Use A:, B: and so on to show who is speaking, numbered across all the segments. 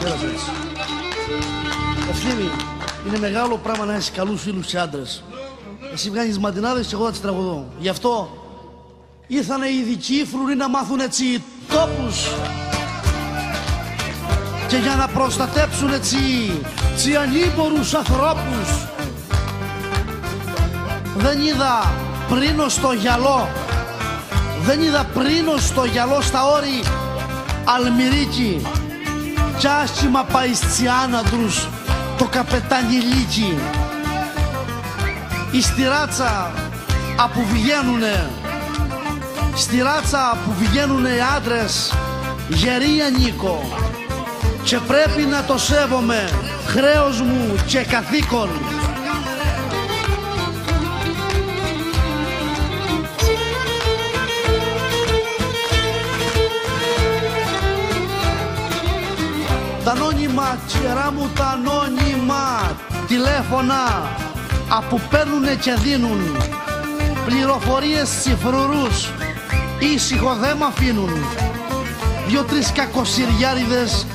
A: πέρασε έτσι. Ευθύμη, είναι μεγάλο πράγμα να έχεις καλούς φίλους και άντρες. Εσύ βγάζεις μαντινάδες και εγώ θα τις τραγουδώ. Γι' αυτό ήρθανε οι ειδικοί φρουροί να μάθουν έτσι τόπους και για να προστατέψουν έτσι ανήμπορους ανθρώπους. Δεν είδα πρίνο στο γυαλό, δεν είδα πρίνο στο γυαλό στα όρη Αλμυρίκη κι άσχημα παϊστσιάναντρους το καπετανιλίκι. Η στηράτσα που βγαίνουνε, στη ράτσα που βγαίνουνε οι άντρες γεροί ανήκω και πρέπει να το σέβομαι, χρέος μου και καθήκον. Τα ανώνυμα, κυρά μου, τα ανώνυμα τηλέφωνα που παίρνουνε και δίνουν πληροφορίες φρουρούς, ήσυχο δε μ' αφήνουν. Δυο-τρεις κακοσυριάριδες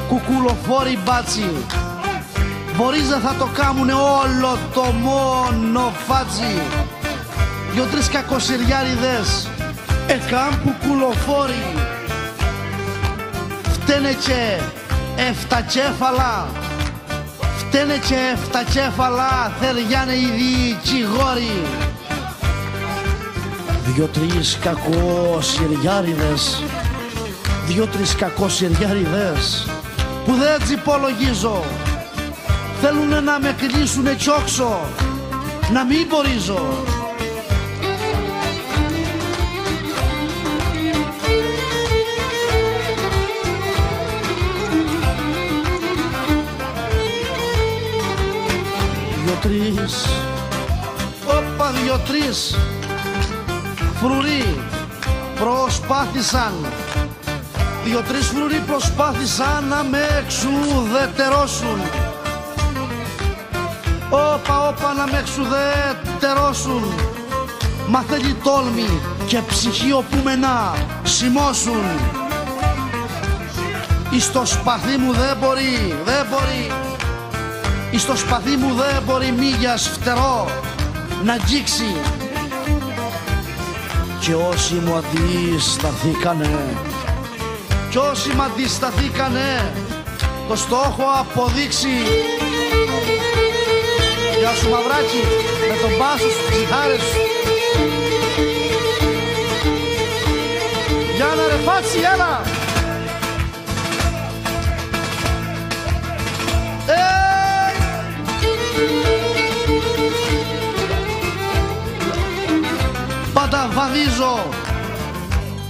A: κουκουλοφόροι μπάτσι, μπορείς δεν θα το κάνουνε όλο το μόνο φάτσι. Δυο-τρεις κακοσυριάριδες εκάμ κουκουλοφόροι, φταίνε και εφτακέφαλα, φταίνε και εφτακέφαλα, θεριάνε οι δικηγόροι. Δυο-τρεις κακοσυριάριδες, δυο-τρεις κακοσυριάριδες που δεν τσιπολογίζω, θέλουνε να με κλείσουνε κι όξο, να μην μπορίζω. Δυο-τρεις, όπα δυο-τρεις φρουροί προσπάθησαν, δυο-τρεις φρουροί προσπάθησαν να με εξουδετερώσουν. Όπα να με εξουδετερώσουν, μα θέλει τόλμη και ψυχή όπου με να σημώσουν. Εις το σπαθί μου δεν μπορεί, εις το σπαθί μου δεν μπορεί μύγιας φτερό να αγγίξει. Και όσοι μου αντισταθήκανε, το στόχο αποδείξει. Γεια σου μαυράκι, με τον μπάσο σου, ψιχάρες σου. Για να ρε φάτσι, έλα.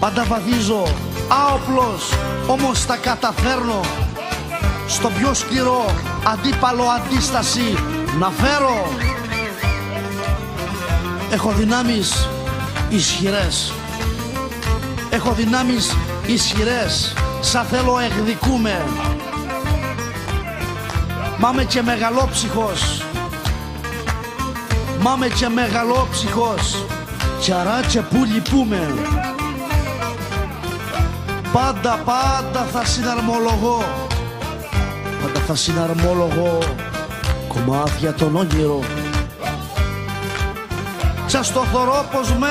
A: Πάντα βαδίζω, άοπλος, όμως τα καταφέρνω. Στο πιο σκληρό αντίπαλο αντίσταση να φέρω. Έχω δυνάμεις ισχυρές, έχω δυνάμεις ισχυρές, σαν θέλω εκδικούμε. Μάμε και μεγαλόψυχος, κι αρά και που λυπούμε. Πάντα θα συναρμολογώ κομμάτια των όνειρο. Κι ας το θωρώ πως με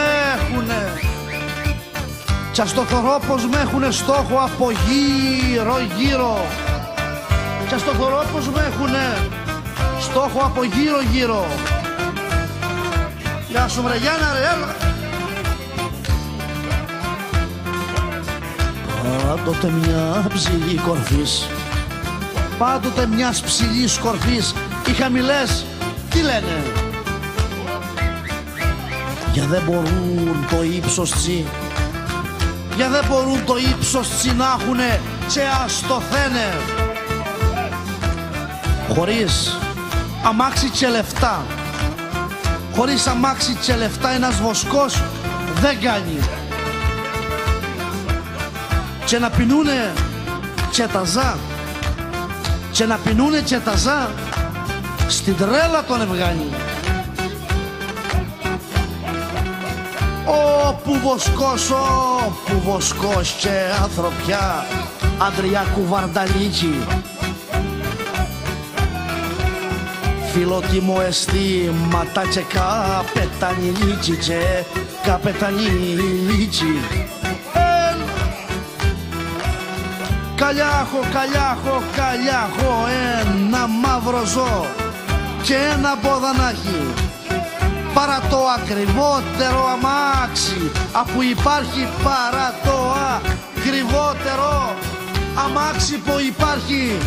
A: έχουνε στόχο από γύρω. Κι ας το θωρώ πως με έχουνε στόχο από γύρω. Γεια σου βρε Γιάννα ρε, έλα. Πάντοτε μια ψηλή κορφής, πάντοτε μιας ψηλής κορφής οι χαμηλές τι λένε? Για δεν μπορούν το ύψος τσι, για δεν μπορούν το ύψος τσι να έχουνε και ας το θένε. Χωρίς αμάξι και λεφτά, χωρίς αμάξι και λεφτά ένας βοσκός δεν κάνει. Και να πινούνε και τα ζά, στην τρέλα τον ευγάνει. Όπου βοσκός και ανθρωπιά, Ανδριάκου Βαρνταλίτσι. Φιλότιμο εστί ματάτσε καπετανιλίτσι και καπετανιλίτσι. Καλιάχο, ένα μαύρο ζώο και ένα ποδανάκι, παρά το ακριβότερο αμάξι απού υπάρχει, παρά το ακριβότερο αμάξι που υπάρχει.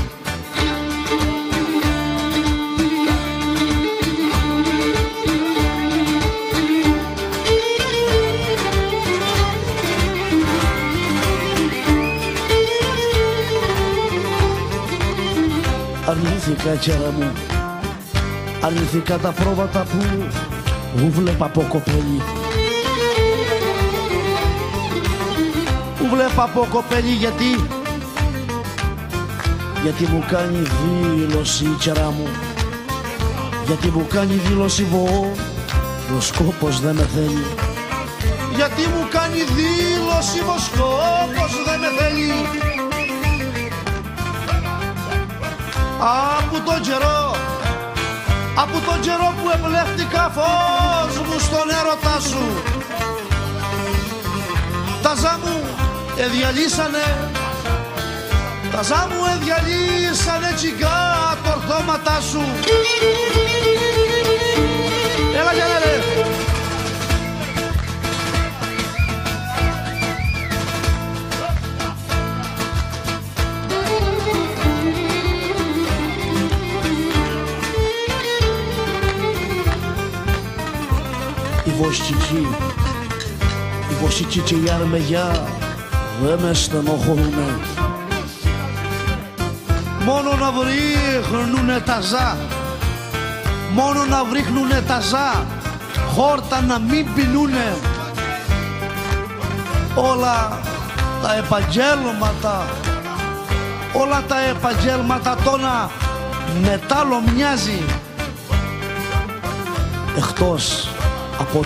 A: Αρνήθηκα, κέρα μου, αρνήθηκα τα πρόβατα που βλέπα από κοπέλι. Που βλέπα από κοπέλι γιατί μου κάνει δήλωση η κέρα μου. Γιατί μου κάνει δήλωση βοσκόπος δεν με θέλει. Γιατί μου κάνει δήλωση βοσκόπος δεν με θέλει. Από τον καιρό που εμπλέχτηκα φως μου στον έρωτά σου, τα ζά μου εδιαλύσανε τσιγά τα ορθώματά σου. Έλα για ρε. Οι βοσκικοί και οι αρμεγιά δεν με στενοχωρούνε. Μόνο να βρίχνουνε τα ζά, μόνο να βρίχνουνε τα ζά, χόρτα να μην πεινούνε. Όλα τα επαγγέλματα τόνα μετάλλο μοιάζει, εκτός από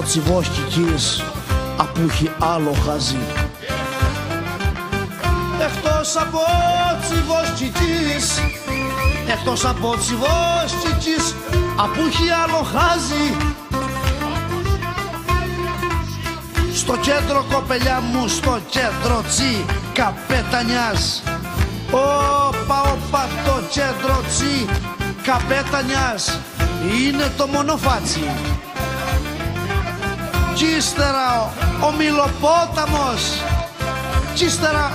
A: τσιβόσκικης, απού έχει άλλο χαζί. Εκτός από τσιβόσκικης, απού έχει άλλο χάζι. Στο κέντρο, κοπελιά μου, στο κέντρο τσι καπετανιάς. Όπα, το κέντρο τσι καπετανιάς είναι το μονοφάτσι. Κι ύστερα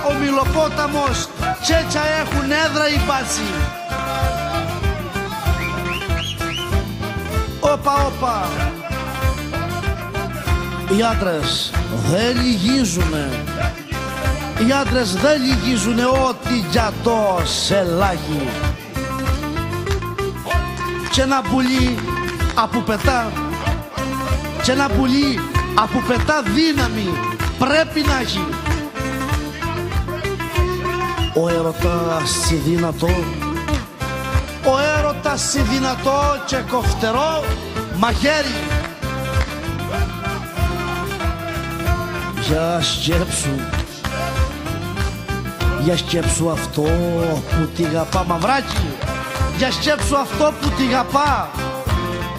A: ο Μιλοπόταμος, τσέτσα έχουν έδρα οι μπάτσι. Όπα, οι άντρες δεν λυγίζουνε, ό,τι για το σελάκι. Και ένα πουλί απου πετά, δύναμη πρέπει να έχει. Ο έρωτας δυνατό και κοφτερό μαχαίρι. Για σκέψου αυτό που τη γαπά, μαυράκι. Για σκέψου αυτό που τη γαπά.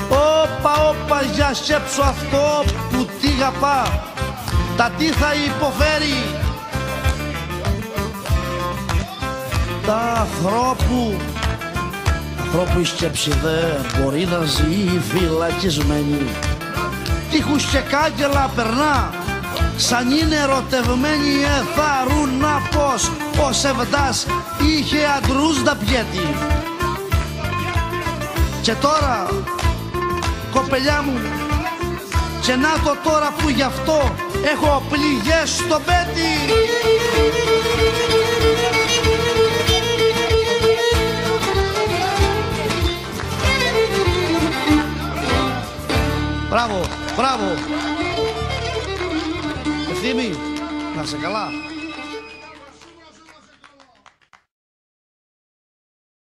A: Όπα, για σκέψου αυτό που τη γαπά. Τα τι θα υποφέρει. Τα ανθρώπου η σκέψη δεν μπορεί να ζει φυλακισμένη. Τείχους και κάγκελα περνά, σαν είναι ερωτευμένοι εθαρούν να πως ο Σεβδάς είχε αντρούς να πιέτη. Και τώρα, κοπελιά μου, και να το τώρα που γι' αυτό έχω πληγές στο πέτι. Μπράβο. Ευθύμη, να σε καλά.